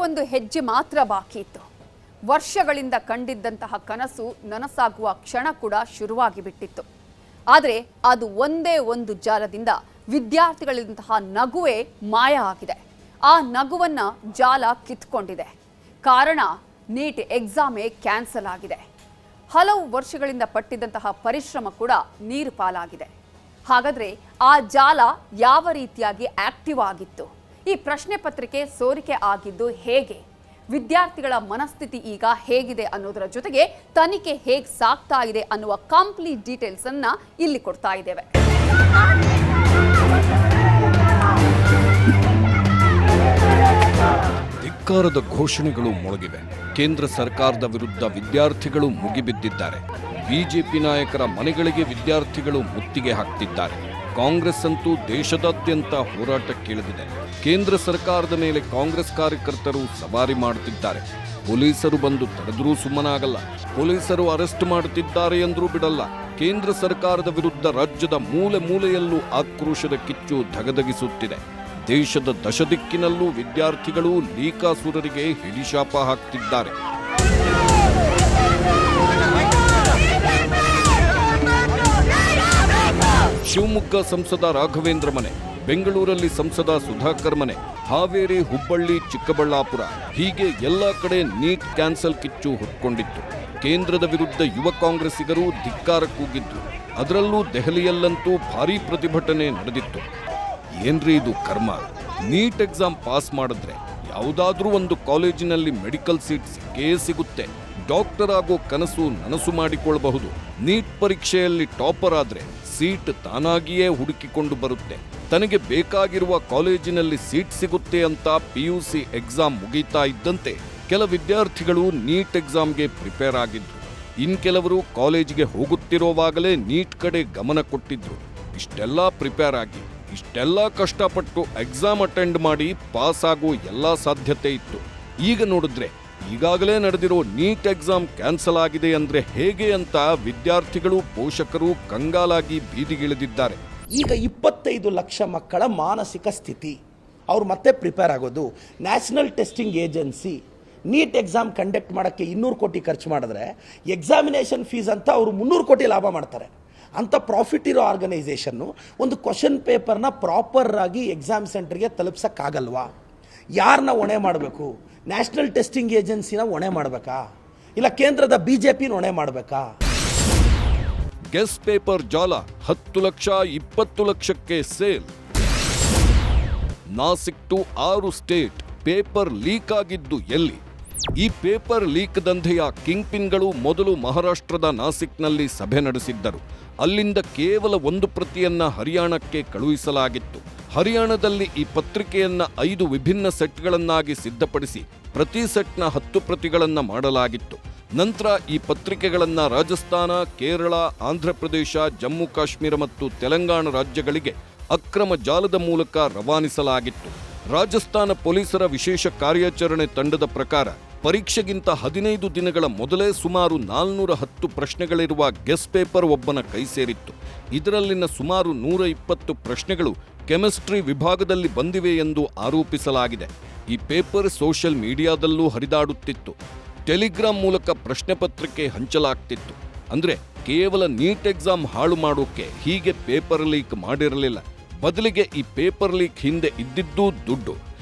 ಒಂದು ಹೆಜ್ಜೆ ಮಾತ್ರ ಬಾಕಿ ಇತ್ತು. ವರ್ಷಗಳಿಂದ ಕಂಡಿದ್ದಂತಹ ಕನಸು ನನಸಾಗುವ ಕ್ಷಣ ಕೂಡ ಶುರುವಾಗಿ ಬಿಟ್ಟಿತ್ತು. ಆದರೆ ಅದು ಒಂದೇ ಒಂದು ಜಾಲದಿಂದ ವಿದ್ಯಾರ್ಥಿಗಳಿಂತಹ ನಗುವೇ ಮಾಯ ಆಗಿದೆ. ಆ ನಗುವನ್ನ ಜಾಲ ಕಿತ್ಕೊಂಡಿದೆ. ಕಾರಣ ನೀಟ್ ಎಕ್ಸಾಮೇ ಕ್ಯಾನ್ಸಲ್ ಆಗಿದೆ. ಹಲವು ವರ್ಷಗಳಿಂದ ಪಟ್ಟಿದ್ದಂತಹ ಪರಿಶ್ರಮ ಕೂಡ ನೀರು ಪಾಲಾಗಿದೆ. ಹಾಗಾದ್ರೆ ಆ ಜಾಲ ಯಾವ ರೀತಿಯಾಗಿ ಆಕ್ಟಿವ್ ಆಗಿತ್ತು? ಈ ಪ್ರಶ್ನೆ ಪತ್ರಿಕೆ ಸೋರಿಕೆ ಆಗಿದ್ದು ಹೇಗೆ? ವಿದ್ಯಾರ್ಥಿಗಳ ಮನಸ್ಥಿತಿ ಈಗ ಹೇಗಿದೆ ಅನ್ನೋದರ ಜೊತೆಗೆ ತನಿಖೆ ಹೇಗೆ ಸಾಗ್ತಾ ಇದೆ ಅನ್ನುವ ಕಂಪ್ಲೀಟ್ ಡೀಟೇಲ್ಸ್ ಅನ್ನ ಇಲ್ಲಿ ಕೊಡ್ತಾ ಇದ್ದೇವೆ. ಧಿಕ್ಕಾರದ ಘೋಷಣೆಗಳು ಮೊಳಗಿವೆ. ಕೇಂದ್ರ ಸರ್ಕಾರದ ವಿರುದ್ಧ ವಿದ್ಯಾರ್ಥಿಗಳು ಮುಗಿಬಿದ್ದಿದ್ದಾರೆ. ಬಿಜೆಪಿ ನಾಯಕರ ಮನೆಗಳಿಗೆ ವಿದ್ಯಾರ್ಥಿಗಳು ಮುತ್ತಿಗೆ ಹಾಕ್ತಿದ್ದಾರೆ. ಕಾಂಗ್ರೆಸ್ ಅಂತೂ ದೇಶದಾದ್ಯಂತ ಹೋರಾಟಕ್ಕಿಳಿದಿದೆ. ಕೇಂದ್ರ ಸರ್ಕಾರದ ಮೇಲೆ ಕಾಂಗ್ರೆಸ್ ಕಾರ್ಯಕರ್ತರು ಸವಾರಿ ಮಾಡುತ್ತಿದ್ದಾರೆ. ಪೊಲೀಸರು ಬಂದು ತಡೆದರೂ ಸುಮ್ಮನಾಗಲ್ಲ. ಪೊಲೀಸರು ಅರೆಸ್ಟ್ ಮಾಡುತ್ತಿದ್ದಾರೆ ಎಂದರೂ ಬಿಡಲ್ಲ. ಕೇಂದ್ರ ಸರ್ಕಾರದ ವಿರುದ್ಧ ರಾಜ್ಯದ ಮೂಲೆ ಮೂಲೆಯಲ್ಲೂ ಆಕ್ರೋಶದ ಕಿಚ್ಚು ಧಗಧಗಿಸುತ್ತಿದೆ. ದೇಶದ ದಶದಿಕ್ಕಿನಲ್ಲೂ ವಿದ್ಯಾರ್ಥಿಗಳು ಲೀಕಾಸುರರಿಗೆ ಹಿಡಿಶಾಪ ಹಾಕ್ತಿದ್ದಾರೆ. ಶಿವಮೊಗ್ಗ ಸಂಸದ ರಾಘವೇಂದ್ರ ಮನೆ, ಬೆಂಗಳೂರಲ್ಲಿ ಸಂಸದ ಸುಧಾಕರ್ ಮನೆ, ಹಾವೇರಿ, ಹುಬ್ಬಳ್ಳಿ, ಚಿಕ್ಕಬಳ್ಳಾಪುರ ಹೀಗೆ ಎಲ್ಲ ಕಡೆ ನೀಟ್ ಕ್ಯಾನ್ಸಲ್ ಕಿಚ್ಚು ಹೊತ್ಕೊಂಡಿತ್ತು. ಕೇಂದ್ರದ ವಿರುದ್ಧ ಯುವ ಕಾಂಗ್ರೆಸ್ಸಿಗರು ಧಿಕ್ಕಾರ ಕೂಗಿದ್ರು. ಅದರಲ್ಲೂ ದೆಹಲಿಯಲ್ಲಂತೂ ಭಾರೀ ಪ್ರತಿಭಟನೆ ನಡೆದಿತ್ತು. ಏನ್ರಿ ಇದು ಕರ್ಮ? ನೀಟ್ ಎಕ್ಸಾಮ್ ಪಾಸ್ ಮಾಡಿದ್ರೆ ಯಾವುದಾದ್ರೂ ಒಂದು ಕಾಲೇಜಿನಲ್ಲಿ ಮೆಡಿಕಲ್ ಸೀಟ್ ಸಿಕ್ಕೇ ಸಿಗುತ್ತೆ. ಡಾಕ್ಟರ್ ಆಗೋ ಕನಸು ನನಸು ಮಾಡಿಕೊಳ್ಳಬಹುದು. ನೀಟ್ ಪರೀಕ್ಷೆಯಲ್ಲಿ ಟಾಪರ್ ಆದ್ರೆ ಸೀಟ್ ತಾನಾಗಿಯೇ ಹುಡುಕಿಕೊಂಡು ಬರುತ್ತೆ. ತನಗೆ ಬೇಕಾಗಿರುವ ಕಾಲೇಜಿನಲ್ಲಿ ಸೀಟ್ ಸಿಗುತ್ತೆ ಅಂತ PUC ಎಕ್ಸಾಮ್ ಮುಗೀತಾ ಇದ್ದಂತೆ ಕೆಲ ವಿದ್ಯಾರ್ಥಿಗಳು ನೀಟ್ ಎಕ್ಸಾಮ್ಗೆ ಪ್ರಿಪೇರ್ ಆಗಿದ್ರು. ಕೆಲವರು ಕಾಲೇಜಿಗೆ ಹೋಗುತ್ತಿರುವಾಗಲೇ ನೀಟ್ ಕಡೆ ಗಮನ ಕೊಟ್ಟಿದ್ರು. ಇಷ್ಟೆಲ್ಲ ಪ್ರಿಪೇರ್ ಆಗಿ, ಇಷ್ಟೆಲ್ಲ ಕಷ್ಟಪಟ್ಟು ಎಕ್ಸಾಮ್ ಅಟೆಂಡ್ ಮಾಡಿ ಪಾಸ್ ಆಗೋ ಎಲ್ಲ ಸಾಧ್ಯತೆ ಇತ್ತು. ಈಗ ನೋಡಿದ್ರೆ ಈಗಾಗಲೇ ನಡೆದಿರೋ ನೀಟ್ ಎಕ್ಸಾಮ್ ಕ್ಯಾನ್ಸಲ್ ಆಗಿದೆ ಅಂದ್ರೆ ಹೇಗೆ ಅಂತ ವಿದ್ಯಾರ್ಥಿಗಳು, ಪೋಷಕರು ಕಂಗಾಲಾಗಿ ಬೀದಿಗಿಳಿದಿದ್ದಾರೆ. ಈಗ 25 ಲಕ್ಷ ಮಕ್ಕಳ ಮಾನಸಿಕ ಸ್ಥಿತಿ, ಅವ್ರು ಮತ್ತೆ ಪ್ರಿಪೇರ್ ಆಗೋದು. National testing agency NEET exam conduct ಮಾಡೋಕ್ಕೆ 200 ಕೋಟಿ ಖರ್ಚು ಮಾಡಿದ್ರೆ ಎಕ್ಸಾಮಿನೇಷನ್ ಫೀಸ್ ಅಂತ ಅವರು 300 ಕೋಟಿ ಲಾಭ ಮಾಡ್ತಾರೆ. ಅಂಥ ಪ್ರಾಫಿಟ್ ಇರೋ ಆರ್ಗನೈಸೇಷನ್ನು ಒಂದು ಕ್ವಶನ್ ಪೇಪರ್ನ ಪ್ರಾಪರ್ ಆಗಿ ಎಕ್ಸಾಮ್ ಸೆಂಟರ್ಗೆ ತಲುಪ್ಸೋಕ್ಕಾಗಲ್ವಾ? ಯಾರನ್ನ ಹೊಣೆ ಮಾಡಬೇಕು? ನ್ಯಾಷನಲ್ ಟೆಸ್ಟಿಂಗ್ ಏಜೆನ್ಸಿನ ಹೊಣೆ ಮಾಡಬೇಕಾ, ಇಲ್ಲ ಕೇಂದ್ರದ BJP ಹೊಣೆ ಮಾಡಬೇಕಾ? ಗೆಸ್ ಪೇಪರ್ ಜಾಲ 10 ಲಕ್ಷ 20 ಲಕ್ಷಕ್ಕೆ sale. Nashik to 6 state paper leak ಆಗಿದ್ದು ಎಲ್ಲಿ? ಈ ಪೇಪರ್ ಲೀಕ್ ದಂಧೆಯ ಕಿಂಗ್ ಪಿನ್ಗಳು ಮೊದಲು ಮಹಾರಾಷ್ಟ್ರದ ನಾಸಿಕ್ನಲ್ಲಿ ಸಭೆ ನಡೆಸಿದ್ದರು. ಅಲ್ಲಿಂದ ಕೇವಲ 1 ಪ್ರತಿಯನ್ನ ಹರಿಯಾಣಕ್ಕೆ ಕಳುಹಿಸಲಾಗಿತ್ತು. ಹರಿಯಾಣದಲ್ಲಿ ಈ ಪತ್ರಿಕೆಯನ್ನ 5 ವಿಭಿನ್ನ ಸೆಟ್ಗಳನ್ನಾಗಿ ಸಿದ್ಧಪಡಿಸಿ ಪ್ರತಿ ಸೆಟ್ನ 10 ಪ್ರತಿಗಳನ್ನ ಮಾಡಲಾಗಿತ್ತು. ನಂತರ ಈ ಪತ್ರಿಕೆಗಳನ್ನ ರಾಜಸ್ಥಾನ, ಕೇರಳ, ಆಂಧ್ರಪ್ರದೇಶ, ಜಮ್ಮು ಕಾಶ್ಮೀರ ಮತ್ತು ತೆಲಂಗಾಣ ರಾಜ್ಯಗಳಿಗೆ ಅಕ್ರಮ ಜಾಲದ ಮೂಲಕ ರವಾನಿಸಲಾಗಿತ್ತು. ರಾಜಸ್ಥಾನ ಪೊಲೀಸರ ವಿಶೇಷ ಕಾರ್ಯಾಚರಣೆ ತಂಡದ ಪ್ರಕಾರ ಪರೀಕ್ಷೆಗಿಂತ 15 ದಿನಗಳ ಮೊದಲೇ ಸುಮಾರು 410 ಪ್ರಶ್ನೆಗಳಿರುವ ಗೆಸ್ ಪೇಪರ್ ಒಬ್ಬನ ಕೈ ಸೇರಿತ್ತು. ಇದರಲ್ಲಿನ ಸುಮಾರು 120 ಪ್ರಶ್ನೆಗಳು ಕೆಮಿಸ್ಟ್ರಿ ವಿಭಾಗದಲ್ಲಿ ಬಂದಿವೆ ಎಂದು ಆರೋಪಿಸಲಾಗಿದೆ. ಈ ಪೇಪರ್ ಸೋಷಿಯಲ್ ಮೀಡಿಯಾದಲ್ಲೂ ಹರಿದಾಡುತ್ತಿತ್ತು. ಟೆಲಿಗ್ರಾಮ್ ಮೂಲಕ ಪ್ರಶ್ನೆ ಪತ್ರಿಕೆ ಹಂಚಲಾಗ್ತಿತ್ತು. ಅಂದ್ರೆ ಕೇವಲ ನೀಟ್ ಎಕ್ಸಾಮ್ ಹಾಳು ಮಾಡೋಕೆ ಹೀಗೆ ಪೇಪರ್ ಲೀಕ್ ಮಾಡಿರಲಿಲ್ಲ. ಬದಲಿಗೆ ಈ ಪೇಪರ್ ಲೀಕ್ ಹಿಂದೆ ಇದ್ದಿದ್ದೂ ದುಡ್ಡು.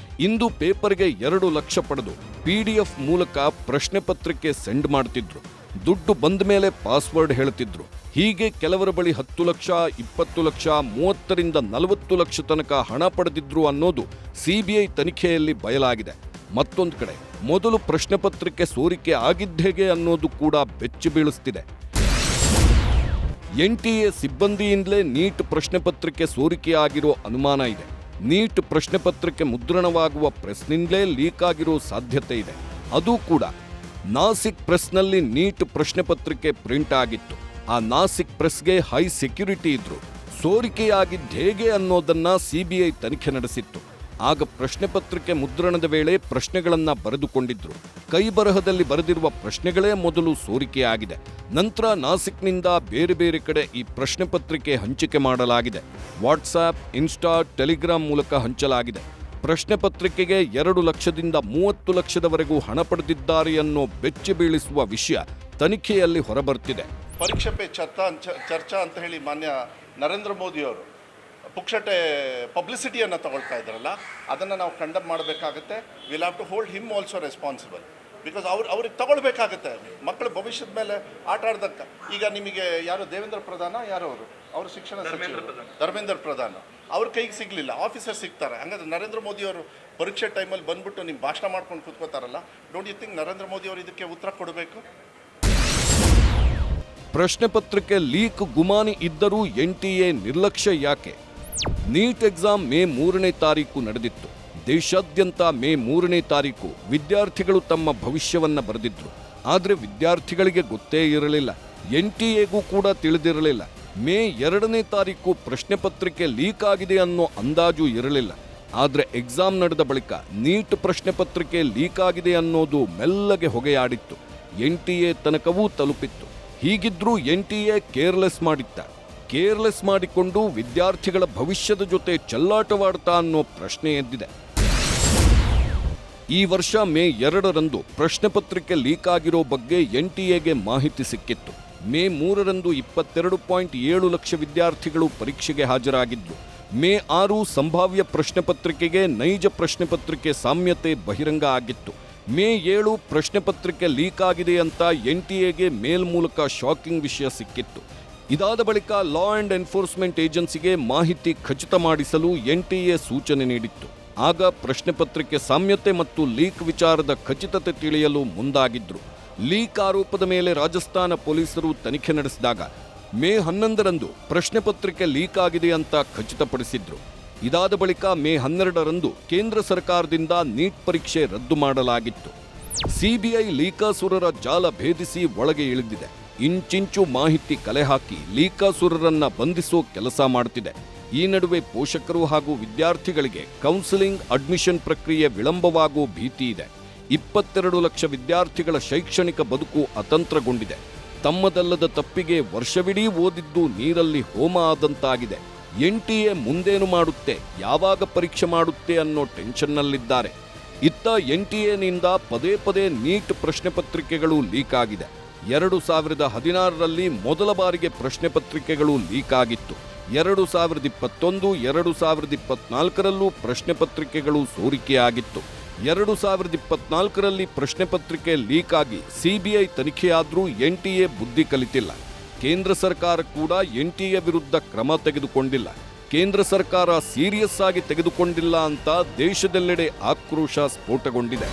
ಇಂದು ಪೇಪರ್ಗೆ 2 ಲಕ್ಷ ಪಡೆದು PDF ಮೂಲಕ ಪ್ರಶ್ನೆ ಪತ್ರಿಕೆ ಸೆಂಡ್ ಮಾಡ್ತಿದ್ರು. ದುಡ್ಡು ಬಂದ ಮೇಲೆ ಪಾಸ್ವರ್ಡ್ ಹೇಳ್ತಿದ್ರು. ಹೀಗೆ ಕೆಲವರ ಬಳಿ 10 ಲಕ್ಷ, 20 ಲಕ್ಷ, 30ರಿಂದ 40 ಲಕ್ಷ ತನಕ ಹಣ ಪಡೆದಿದ್ರು ಅನ್ನೋದು CBI ತನಿಖೆಯಲ್ಲಿ ಬಯಲಾಗಿದೆ. ಮತ್ತೊಂದು ಕಡೆ ಮೊದಲು ಪ್ರಶ್ನೆ ಪತ್ರಿಕೆ ಸೋರಿಕೆ ಆಗಿದ್ದೇಗೆ ಅನ್ನೋದು ಕೂಡ ಬೆಚ್ಚಿ ಬೀಳಿಸ್ತಿದೆ. NTA ಸಿಬ್ಬಂದಿಯಿಂದಲೇ ನೀಟ್ ಪ್ರಶ್ನೆ ಪತ್ರಿಕೆ ಸೋರಿಕೆಯಾಗಿರೋ ಅನುಮಾನ ಇದೆ. ನೀಟ್ ಪ್ರಶ್ನೆ ಪತ್ರಿಕೆ ಮುದ್ರಣವಾಗುವ ಪ್ರೆಸ್ನಿಂದಲೇ ಲೀಕ್ ಆಗಿರೋ ಸಾಧ್ಯತೆ ಇದೆ. ಅದು ಕೂಡ ನಾಸಿಕ್ ಪ್ರೆಸ್ನಲ್ಲಿ ನೀಟ್ ಪ್ರಶ್ನೆ ಪತ್ರಿಕೆ ಪ್ರಿಂಟ್ ಆಗಿತ್ತು. ಆ ನಾಸಿಕ್ ಪ್ರೆಸ್ಗೆ ಹೈ ಸೆಕ್ಯೂರಿಟಿ ಇದ್ರು. ಸೋರಿಕೆಯಾಗಿದ್ದು ಹೇಗೆ ಅನ್ನೋದನ್ನ CBI ತನಿಖೆ ನಡೆಸಿತ್ತು. ಆಗ ಪ್ರಶ್ನೆ ಪತ್ರಿಕೆ ಮುದ್ರಣದ ವೇಳೆ ಪ್ರಶ್ನೆಗಳನ್ನ ಬರೆದುಕೊಂಡಿದ್ರು. ಕೈ ಬರಹದಲ್ಲಿ ಬರೆದಿರುವ ಪ್ರಶ್ನೆಗಳೇ ಮೊದಲು ಸೋರಿಕೆಯಾಗಿದೆ. ನಂತರ ನಾಸಿಕ್ನಿಂದ ಬೇರೆ ಬೇರೆ ಕಡೆ ಈ ಪ್ರಶ್ನೆ ಪತ್ರಿಕೆ ಹಂಚಿಕೆ ಮಾಡಲಾಗಿದೆ. ವಾಟ್ಸಾಪ್, ಇನ್ಸ್ಟಾ, ಟೆಲಿಗ್ರಾಮ್ ಮೂಲಕ ಹಂಚಲಾಗಿದೆ. ಪ್ರಶ್ನೆ ಪತ್ರಿಕೆಗೆ 2 ಲಕ್ಷದಿಂದ 30 ಲಕ್ಷದವರೆಗೂ ಹಣ ಪಡೆದಿದ್ದಾರೆ ಅನ್ನೋ ಬೆಚ್ಚಿ ಬೀಳಿಸುವ ವಿಷಯ ತನಿಖೆಯಲ್ಲಿ ಹೊರಬರ್ತಿದೆ. ಪರೀಕ್ಷೆ ಪೇ ಚರ್ಚಾ ಅಂತ ಹೇಳಿ ಮಾನ್ಯ ನರೇಂದ್ರ ಮೋದಿಯವರು ಪುಕ್ಷಟೆ ಪಬ್ಲಿಸಿಟಿಯನ್ನು ತಗೊಳ್ತಾ ಇದ್ದಾರಲ್ಲ, ಅದನ್ನು ನಾವು ಕಂಡಮ್ ಮಾಡಬೇಕಾಗುತ್ತೆ. Will have to hold him also responsible. Because ಅವ್ರಿಗೆ ತಗೊಳ್ಬೇಕಾಗುತ್ತೆ. ಮಕ್ಕಳ ಭವಿಷ್ಯದ ಮೇಲೆ ಆಟ ಆಡ್ದಕ್ಕ. ಈಗ ನಿಮಗೆ ಯಾರು ದೇವೇಂದ್ರ ಪ್ರಧಾನ ಯಾರು ಅವರು ಶಿಕ್ಷಣ ಸಚಿವರು ಧರ್ಮೇಂದ್ರ ಪ್ರಧಾನ್ ಅವ್ರ ಕೈಗೆ ಸಿಗಲಿಲ್ಲ, ಆಫೀಸರ್ ಸಿಗ್ತಾರೆ. ಹಂಗಾದ್ರೆ ನರೇಂದ್ರ ಮೋದಿ ಅವರು ಪರೀಕ್ಷೆ ಟೈಮಲ್ಲಿ ಬಂದ್ಬಿಟ್ಟು ನಿಮ್ಮ ಭಾಷಣ ಮಾಡ್ಕೊಂಡು ಕೂತ್ಕೋತಾರಲ್ಲ, don't you think Narendra Modi ಅವರು ಇದಕ್ಕೆ ಉತ್ತರ ಕೊಡಬೇಕು? ಪ್ರಶ್ನೆ ಪತ್ರಿಕೆ ಲೀಕ್ ಗುಮಾನಿ ಇದ್ದರೂ NTA ನಿರ್ಲಕ್ಷ್ಯ ಯಾಕೆ? ನೀಟ್ ಎಕ್ಸಾಮ್ ಮೇ 3ನೇ ತಾರೀಕು ನಡೆದಿತ್ತು. ದೇಶಾದ್ಯಂತ ಮೇ 3ನೇ ತಾರೀಕು ವಿದ್ಯಾರ್ಥಿಗಳು ತಮ್ಮ ಭವಿಷ್ಯವನ್ನ ಬರೆದಿದ್ರು. ಆದರೆ ವಿದ್ಯಾರ್ಥಿಗಳಿಗೆ ಗೊತ್ತೇ ಇರಲಿಲ್ಲ, NTAಗೂ ಕೂಡ ತಿಳಿದಿರಲಿಲ್ಲ. ಮೇ 2ನೇ ತಾರೀಕು ಪ್ರಶ್ನೆ ಪತ್ರಿಕೆ ಲೀಕ್ ಆಗಿದೆ ಅನ್ನೋ ಅಂದಾಜು ಇರಲಿಲ್ಲ. ಆದರೆ ಎಕ್ಸಾಮ್ ನಡೆದ ಬಳಿಕ ನೀಟ್ ಪ್ರಶ್ನೆ ಪತ್ರಿಕೆ ಲೀಕ್ ಆಗಿದೆ ಅನ್ನೋದು ಮೆಲ್ಲಗೆ ಹೊಗೆಯಾಡಿತ್ತು. NTA ತನಕವೂ ತಲುಪಿತ್ತು. ಹೀಗಿದ್ರೂ NTA ಕೇರ್ಲೆಸ್ ಮಾಡಿಕೊಂಡು ವಿದ್ಯಾರ್ಥಿಗಳ ಭವಿಷ್ಯದ ಜೊತೆ ಚೆಲ್ಲಾಟವಾಡ್ತಾ ಅನ್ನೋ ಪ್ರಶ್ನೆ ಎದ್ದಿದೆ. ಈ ವರ್ಷ ಮೇ 2ರಂದು ಪ್ರಶ್ನೆ ಪತ್ರಿಕೆ ಲೀಕ್ ಆಗಿರೋ ಬಗ್ಗೆ NTAಗೆ ಮಾಹಿತಿ ಸಿಕ್ಕಿತ್ತು. ಮೇ 3ರಂದು 22.7 ಲಕ್ಷ ವಿದ್ಯಾರ್ಥಿಗಳು ಪರೀಕ್ಷೆಗೆ ಹಾಜರಾಗಿದ್ರು. ಮೇ 6 ಸಂಭಾವ್ಯ ಪ್ರಶ್ನೆ ಪತ್ರಿಕೆಗೆ ನೈಜ ಪ್ರಶ್ನೆ ಪತ್ರಿಕೆ ಸಾಮ್ಯತೆ ಬಹಿರಂಗ ಆಗಿತ್ತು. ಮೇ 7 ಪ್ರಶ್ನೆ ಪತ್ರಿಕೆ ಲೀಕ್ ಆಗಿದೆ ಅಂತ NTAಗೆ ಮೇಲ್ ಮೂಲಕ ಶಾಕಿಂಗ್ ವಿಷಯ ಸಿಕ್ಕಿತ್ತು. ಇದಾದ ಬಳಿಕ ಲಾ ಅಂಡ್ ಎನ್ಫೋರ್ಸ್ಮೆಂಟ್ ಏಜೆನ್ಸಿಗೆ ಮಾಹಿತಿ ಖಚಿತ ಮಾಡಿಸಲು NTA ಸೂಚನೆ ನೀಡಿತ್ತು. ಆಗ ಪ್ರಶ್ನೆ ಪತ್ರಿಕೆ ಸಾಮ್ಯತೆ ಮತ್ತು ಲೀಕ್ ವಿಚಾರದ ಖಚಿತತೆ ತಿಳಿಯಲು ಮುಂದಾಗಿದ್ರು. ಲೀಕ್ ಆರೋಪದ ಮೇಲೆ ರಾಜಸ್ಥಾನ ಪೊಲೀಸರು ತನಿಖೆ ನಡೆಸಿದಾಗ ಮೇ 11ರಂದು ಪ್ರಶ್ನೆ ಪತ್ರಿಕೆ ಲೀಕ್ ಆಗಿದೆ ಅಂತ ಖಚಿತಪಡಿಸಿದ್ರು. ಇದಾದ ಬಳಿಕ ಮೇ 12ರಂದು ಕೇಂದ್ರ ಸರ್ಕಾರದಿಂದ ನೀಟ್ ಪರೀಕ್ಷೆ ರದ್ದು ಮಾಡಲಾಗಿತ್ತು. CBI ಲೀಕಾಸುರರ ಜಾಲ ಭೇದಿಸಿ ಒಳಗೆ ಇಳಿದಿದೆ. ಇಂಚಿಂಚು ಮಾಹಿತಿ ಕಲೆ ಹಾಕಿ ಲೀಕಾಸುರರನ್ನ ಬಂಧಿಸೋ ಕೆಲಸ ಮಾಡುತ್ತಿದೆ. ಈ ನಡುವೆ ಪೋಷಕರು ಹಾಗೂ ವಿದ್ಯಾರ್ಥಿಗಳಿಗೆ ಕೌನ್ಸಿಲಿಂಗ್ ಅಡ್ಮಿಷನ್ ಪ್ರಕ್ರಿಯೆ ವಿಳಂಬವಾಗುವ ಭೀತಿ ಇದೆ. 22 ಲಕ್ಷ ವಿದ್ಯಾರ್ಥಿಗಳ ಶೈಕ್ಷಣಿಕ ಬದುಕು ಅತಂತ್ರಗೊಂಡಿದೆ. ತಮ್ಮದಲ್ಲದ ತಪ್ಪಿಗೆ ವರ್ಷವಿಡೀ ಓದಿದ್ದು ನೀರಲ್ಲಿ ಹೋಮ ಆದಂತಾಗಿದೆ. NTA ಮುಂದೇನು ಮಾಡುತ್ತೆ, ಯಾವಾಗ ಪರೀಕ್ಷೆ ಮಾಡುತ್ತೆ ಅನ್ನೋ ಟೆನ್ಷನ್ನಲ್ಲಿದ್ದಾರೆ. ಇತ್ತ NTAನಿಂದ ಪದೇ ನೀಟ್ ಪ್ರಶ್ನೆ ಪತ್ರಿಕೆಗಳು ಲೀಕ್ ಆಗಿದೆ. 2016ರಲ್ಲಿ ಮೊದಲ ಬಾರಿಗೆ ಪ್ರಶ್ನೆ ಪತ್ರಿಕೆಗಳು ಲೀಕ್ ಆಗಿತ್ತು. 2021, 2024ರಲ್ಲೂ ಪ್ರಶ್ನೆ ಪತ್ರಿಕೆಗಳು ಸೋರಿಕೆಯಾಗಿತ್ತು. 2024ರಲ್ಲಿ ಪ್ರಶ್ನೆ ಪತ್ರಿಕೆ ಲೀಕ್ ಆಗಿ CBI ತನಿಖೆಯಾದ್ರೂ NTA ಬುದ್ಧಿ ಕಲಿತಿಲ್ಲ. ಕೇಂದ್ರ ಸರ್ಕಾರ ಕೂಡ NTA ವಿರುದ್ಧ ಕ್ರಮ ತೆಗೆದುಕೊಂಡಿಲ್ಲ. ಕೇಂದ್ರ ಸರ್ಕಾರ ಸೀರಿಯಸ್ ಆಗಿ ತೆಗೆದುಕೊಂಡಿಲ್ಲ ಅಂತ ದೇಶದೆಲ್ಲೆಡೆ ಆಕ್ರೋಶ ಸ್ಫೋಟಗೊಂಡಿದೆ.